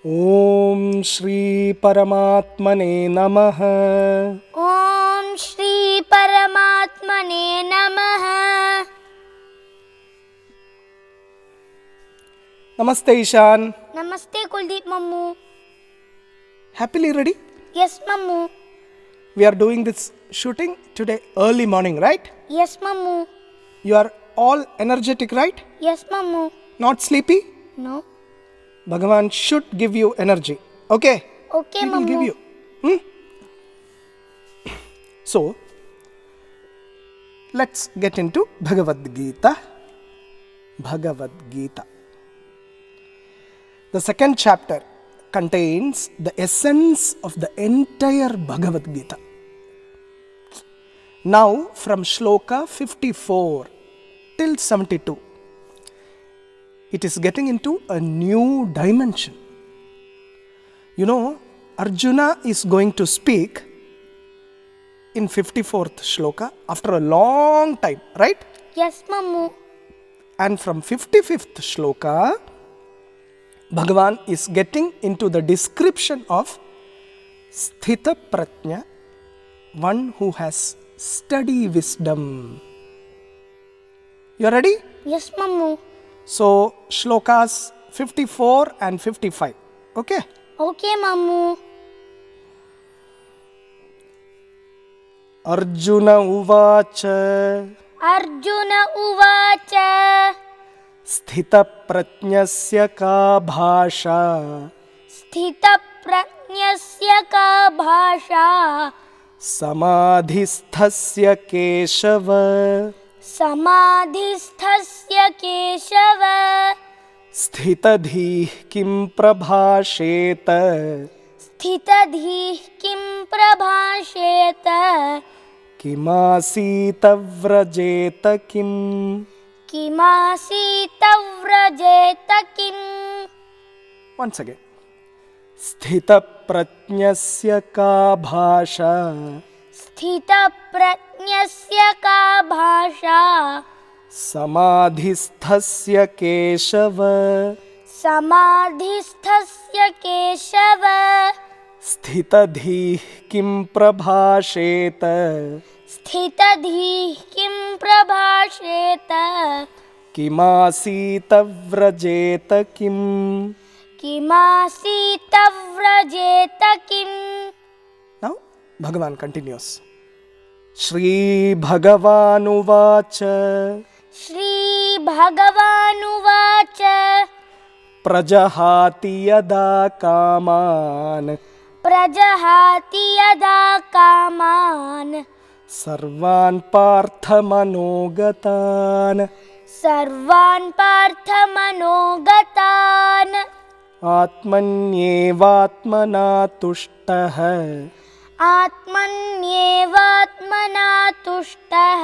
ओम श्री परमात्मने नमः। ओम श्री परमात्मने नमः। नमस्ते ईशान। नमस्ते Kuldeep Mamu. Happily ready? Yes Mamu. We are doing this shooting today early morning, right? Yes Mamu. You are all energetic, right? Yes Mamu. Not sleepy? No। Bhagavan should give you energy. Okay? Okay He will give Mamu. you. So, let's get into Bhagavad Gita. Bhagavad Gita. The second chapter contains the essence of the entire Bhagavad Gita. Now, from Shloka 54 till 72, it is getting into a new dimension. You know, Arjuna is going to speak in 54th Shloka after a long time, right? Yes Mamu. And from 55th Shloka, Bhagavan is getting into the description of Sthita Prajna, one who has steady wisdom. You are ready? Yes Mamu. So, Shlokas 54 and 55. Okay? Okay Mamu. Arjuna Uvacha Arjun उवाच स्थितप्रज्ञस्य का भाषा स्थितप्रज्ञस्य का भाषा समाधिस्थस्य केशव समाधिस्थस्य केशव स्थितधीः किं प्रभाषेत स्थितधीः किं प्रभाषेत किमासीत व्रजेत किम् किमासीत व्रजेत किम्। Once again. स्थितप्रज्ञस्य का भाषा स्थितप्रज्ञस्य का भाषा समाधिस्थस्य केशव समाधिस्थस्य केशव स्थितधीः किं प्रभाषेत स्थितधीः किं प्रभाषेत किमासीत व्रजेत किम्। किमासीत व्रजेत किम्। Now Bhagavan continues. Shri Bhagavanuvacha Shri भगवानुवाच प्रजहाति यदा कामान् प्रजहाति यदा कामान् सर्वान् पार्थमनोगतान् सर्वान् पार्थमनोगतान् आत्मन्येवात्मना तुष्टः आत्मन्येवात्मना तुष्टः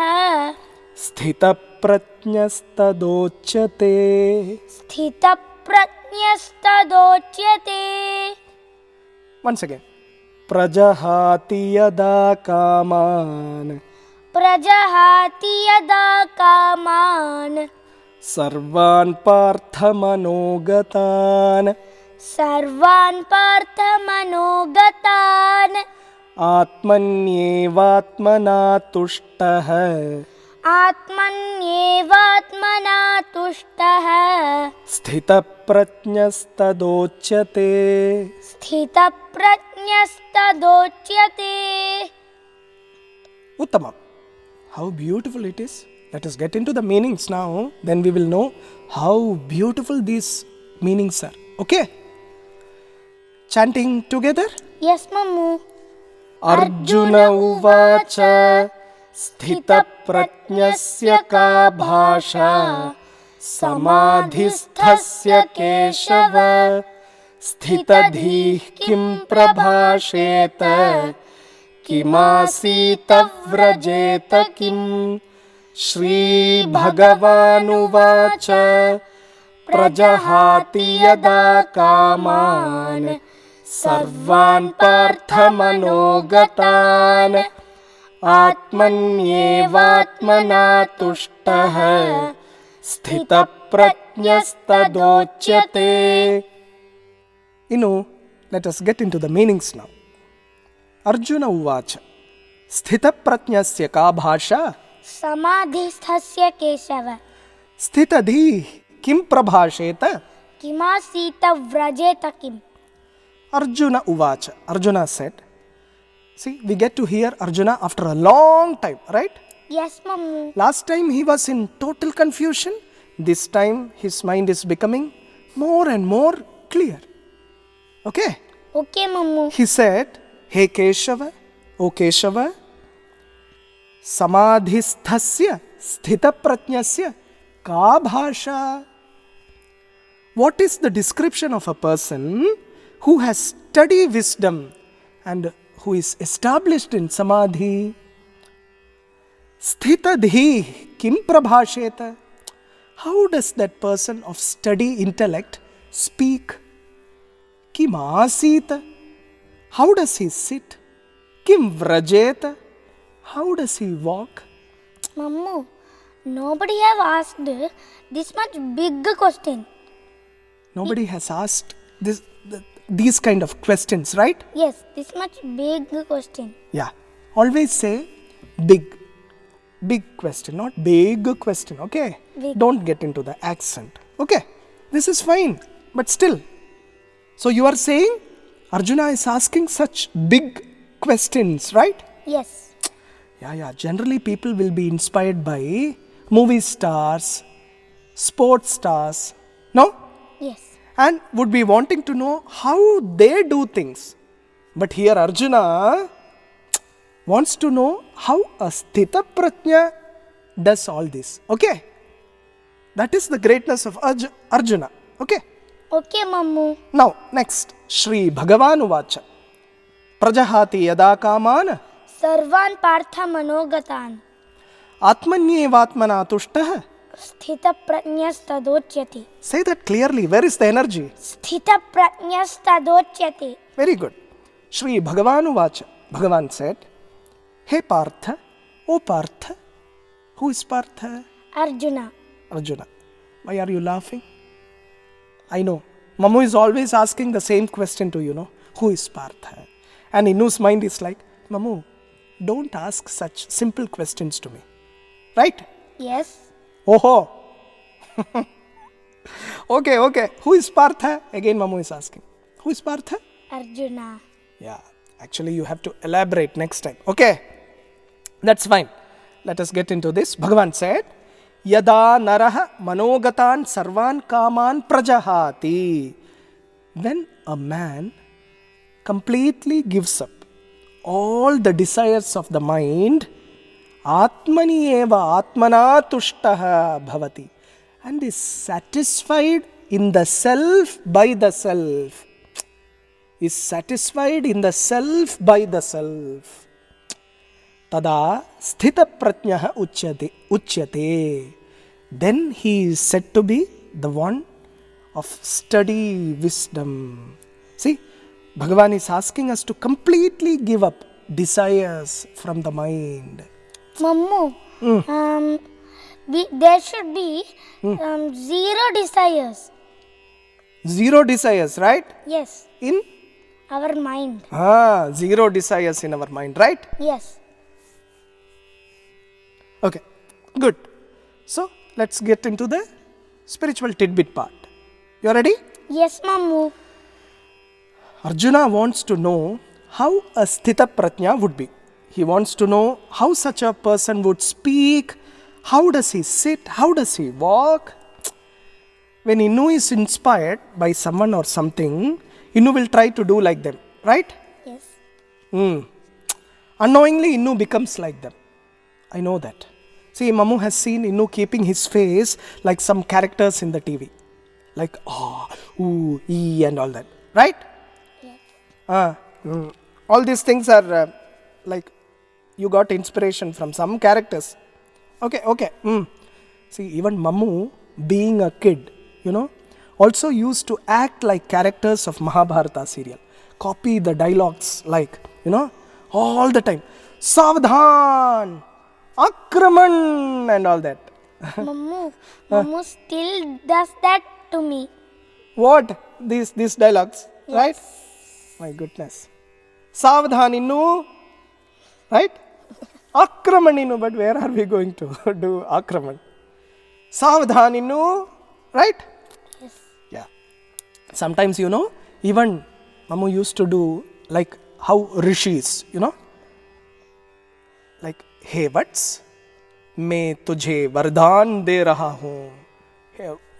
स्थितप्रज्ञस्तदोच्यते स्थितप्रज्ञस्तदोच्यते। Once again. प्रजहाति यदा कामान् प्रजहाति यदा कामान् सर्वान् पार्थमनोगतान् सर्वान् पार्थमनोगतान् आत्मन्येवात्मना तुष्टः आत्मन्येवात्मना तुष्टः स्थितप्रज्ञस्तदोच्यते। स्थितप्रज्ञस्तदोच्यते। Uttamam. How beautiful it is. Let us get into the meanings now. Then we will know how beautiful these meanings are. Okay? Chanting together. Yes Mamu. Arjun उवाच स्थितप्रज्ञस्य का भाषा समाधिस्थस्य केशव स्थितधीः किं प्रभाषेत किमासीत व्रजेत किम्। श्रीभगवानुवाच प्रजहाति यदा कामान् सर्वान् पार्थमनोगतान् आत्मन्येवात्मना तुष्टः स्थितप्रज्ञस्तदोच्यते। Let us get into the meanings now. Arjuna uvacha. Sthitaprajnasya ka bhasha? Samadhisthasya Keshava. Sthitadhi kim prabhasheta? Kimasita vrajeta kim. Arjuna uvacha. Arjuna said. See, we get to hear Arjuna after a long time, right? Yes, Mammu. Last time he was in total confusion. This time his mind is becoming more and more clear. Okay? Okay, Mammu. He said, Hey Keshava, O Keshava, Samadhisthasya Sthitaprajnasya ka bhasha. What is the description of a person who has studied wisdom and who is established in Samadhi? Sthitadhi kim prabhasheta. How does that person of steady intellect speak? Kim asita. How does he sit? Kim vrajeta. How does he walk? Mammu, nobody have asked this much big question. Nobody has asked these kind of questions, right? Yes, this much big question. Yeah. Always say big. Big question, not big question, okay? Big. Don't get into the accent, okay? This is fine, but still. So you are saying Arjuna is asking such big questions, right? Yes. Yeah. Generally people will be inspired by movie stars, sports stars, no? Yes. And would be wanting to know how they do things. But here Arjuna wants to know how a sthita prajna does all this. Okay? That is the greatness of Arjuna. Okay? Okay, Mammu. Now, next. Shri Bhagavan Uvacha. Prajahati yada kaman Sarvan partha manogatan. Atmanyevatmana tushtah. Sthita prajnyas tadochyati. Say that clearly. Where is the energy? Sthita prajnyas tadochyati. Very good. Shri Bhagavan Uvacha. Bhagavan said, Hey Partha, O Partha. Who is Partha? Arjuna. Arjuna. Why are you laughing? I know. Mamu is always asking the same question to you, who is Partha? And Innu's mind is like, Mamu, don't ask such simple questions to me. Right? Yes. Oho. Okay. Who is Partha? Again Mamu is asking. Who is Partha? Arjuna. Yeah. Actually you have to elaborate next time. Okay. That's fine. Let us get into this. Bhagavan said, Yada naraha manogatan sarvan kaman prajahati. When a man completely gives up all the desires of the mind, atmani eva atmana tushtaha bhavati, and is satisfied in the self by the self. Is satisfied in the self by the self. Tada sthita prajnah uchyate. Then he is said to be the one of steady wisdom. See, Bhagavan is asking us to completely give up desires from the mind. Mammu, there should be zero desires. Zero desires, right? Yes. In? Our mind. Zero desires in our mind, right? Yes. Okay, good. So, let's get into the spiritual tidbit part. You ready? Yes, Mammu. Arjuna wants to know how a sthita prajna would be. He wants to know how such a person would speak, how does he sit, how does he walk. When Innu is inspired by someone or something, Innu will try to do like them, right? Yes. Unknowingly, Innu becomes like them. I know that. See, Mamu has seen Innu keeping his face like some characters in the TV. Like, ooh, ee and all that. Right? Yes. All these things are like you got inspiration from some characters. Okay. See, even Mamu, being a kid, also used to act like characters of Mahabharata serial. Copy the dialogues like, all the time. Savdhan! Akraman! And all that. Mammu still does that to me. What? These dialogues? Right? My goodness. Savdhaninu. Right? Akramaninu. But where are we going to do akraman? Savdhaninu. Right? Yes. Yeah. Sometimes, even Mamu used to do like how rishis, like, hey Vats, मैं तुझे वरदान दे रहा हूँ.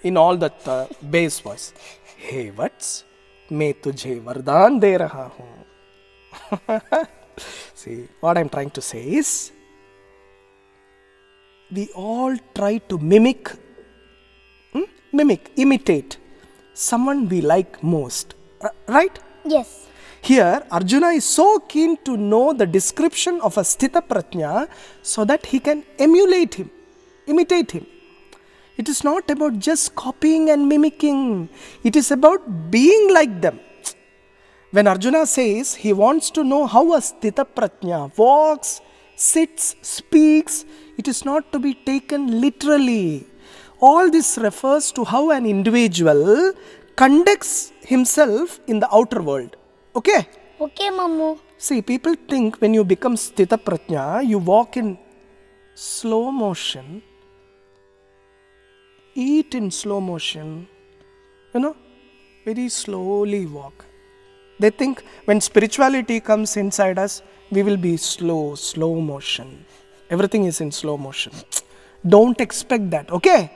In all that bass voice. Hey Vats, मैं तुझे वरदान दे रहा हूँ. See, what I'm trying to say is, we all try to mimic, imitate someone we like most. Right? Yes. Here, Arjuna is so keen to know the description of a Sthita Prajna so that he can emulate him, imitate him. It is not about just copying and mimicking. It is about being like them. When Arjuna says he wants to know how a Sthita Prajna walks, sits, speaks, it is not to be taken literally. All this refers to how an individual conducts himself in the outer world. Okay? Okay, Mamu. See, people think when you become Sthita Prajna, you walk in slow motion, eat in slow motion, very slowly walk. They think when spirituality comes inside us, we will be slow motion. Everything is in slow motion. Don't expect that, okay?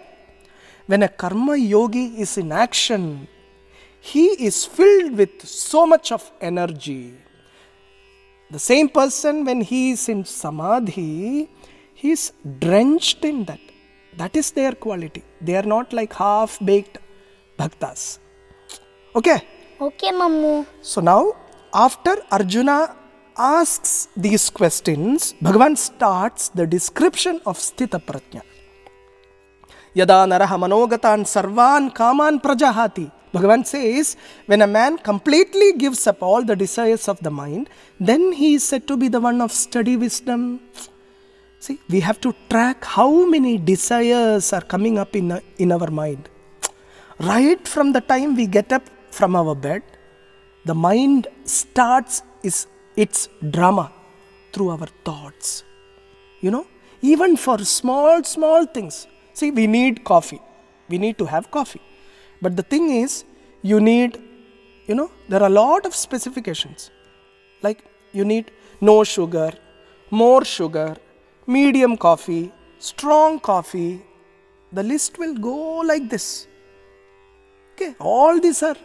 When a karma yogi is in action, he is filled with so much of energy. The same person, when he is in samadhi, he is drenched in that. That is their quality. They are not like half-baked bhaktas. Okay? Okay, Mamu. So now, after Arjuna asks these questions, Bhagavan starts the description of Sthita Prajna. Yada naraha manogatan sarvan kaman prajahati. Bhagavan says, when a man completely gives up all the desires of the mind, then he is said to be the one of steady wisdom. See, we have to track how many desires are coming up in our mind. Right from the time we get up from our bed, the mind starts its drama through our thoughts. Even for small things. See, we need coffee. We need to have coffee. But the thing is, you need, there are a lot of specifications. Like, you need no sugar, more sugar, medium coffee, strong coffee. The list will go like this. Okay, all these are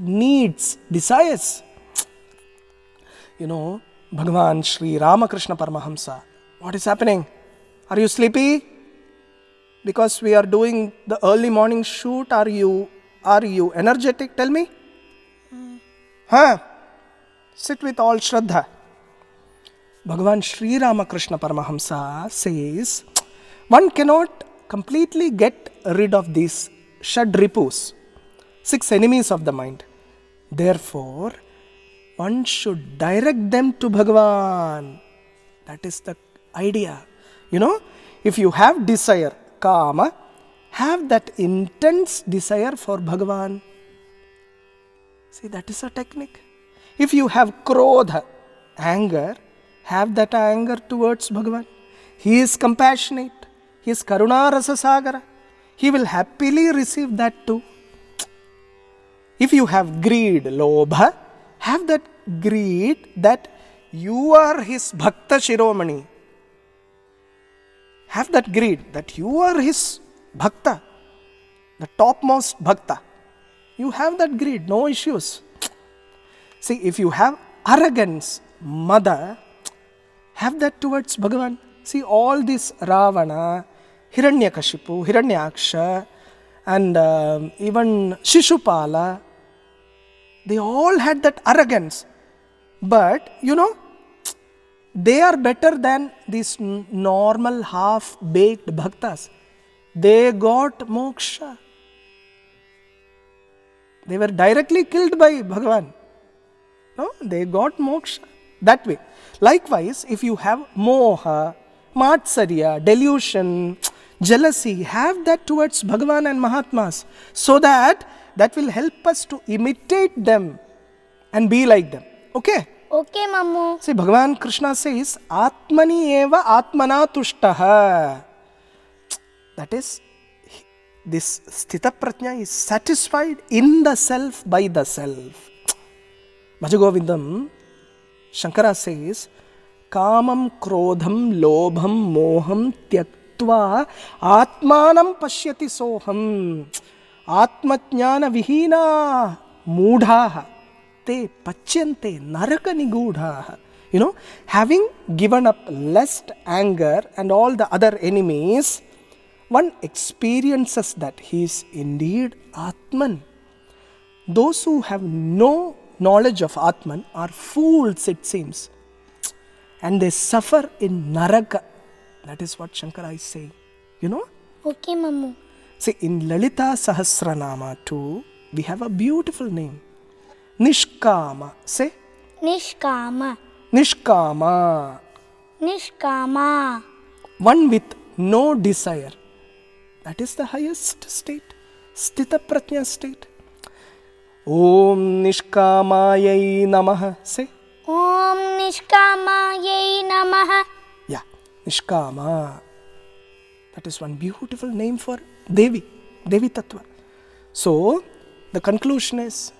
needs, desires. Bhagavan Sri Ramakrishna Paramahamsa. What is happening? Are you sleepy? Because we are doing the early morning shoot, are you energetic? Tell me. Sit with all Shraddha. Bhagavan Sri Ramakrishna Paramahamsa says, one cannot completely get rid of these Shadripus, 6 enemies of the mind. Therefore, one should direct them to Bhagavan. That is the idea. If you have desire, Kama, have that intense desire for Bhagavan. See, that is a technique. If you have Krodha, anger, have that anger towards Bhagavan. He is compassionate. He is Karuna Rasa Sagara. He will happily receive that too. If you have greed, Lobha, have that greed that you are his Bhakta Shiromani. Have that greed that you are his Bhakta, the topmost Bhakta. You have that greed, no issues. See, if you have arrogance, Mada, have that towards Bhagavan. See, all this Ravana, Hiranyakashipu, Hiranyaksha, and even Shishupala, they all had that arrogance. But, they are better than these normal half-baked bhaktas. They got moksha. They were directly killed by Bhagavan. No, they got moksha that way. Likewise, if you have moha, matsarya, delusion, jealousy, have that towards Bhagavan and Mahatmas, so that will help us to imitate them and be like them. Okay? Okay, Mammu. See, Bhagavan Krishna says, Atmani eva Atmana tushtaha. That is, this Sthita Prajna is satisfied in the self by the self. Bhajagovindam, Shankara says, Kamam krodham lobham moham tyaktva atmanam pashyati soham atmajnana vihina mudhaha te pachyante naraka nigudhaha. You know, having given up lust, anger and all the other enemies, one experiences that he is indeed Atman. Those who have no knowledge of Atman are fools, it seems. And they suffer in Naraka. That is what Shankara is saying. You know? Okay, Mammu. See, in Lalita Sahasranama too, we have a beautiful name. Nishkama. Say? Nishkama. Nishkama. Nishkama. One with no desire. That is the highest state. Sthita Prajna state. Om Nishkamayai Namaha. Say? Om Nishkamayai Namaha. Yeah, Nishkama. That is one beautiful name for Devi, Devi Tattva. So, the conclusion is,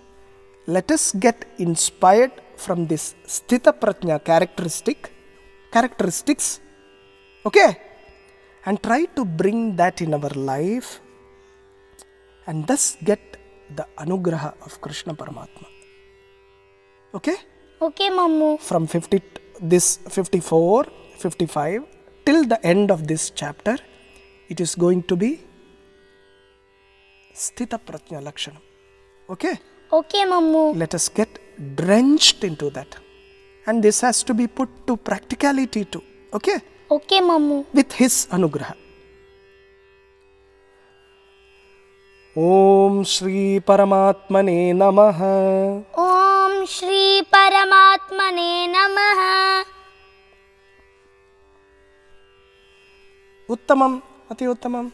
let us get inspired from this Sthita Prajna characteristics, okay? And try to bring that in our life and thus get the anugraha of Krishna Paramatma. Okay? Okay, Mammu. From 54, 55 till the end of this chapter, it is going to be Sthita Prajna Lakshanam. Okay? Okay, Mammu. Let us get drenched into that. And this has to be put to practicality too. Okay? Okay, Mammu. With his anugraha. Om Shri Paramatmane Namaha. Om Shri Paramatmane Namaha. Uttamam, Ati Uttamam.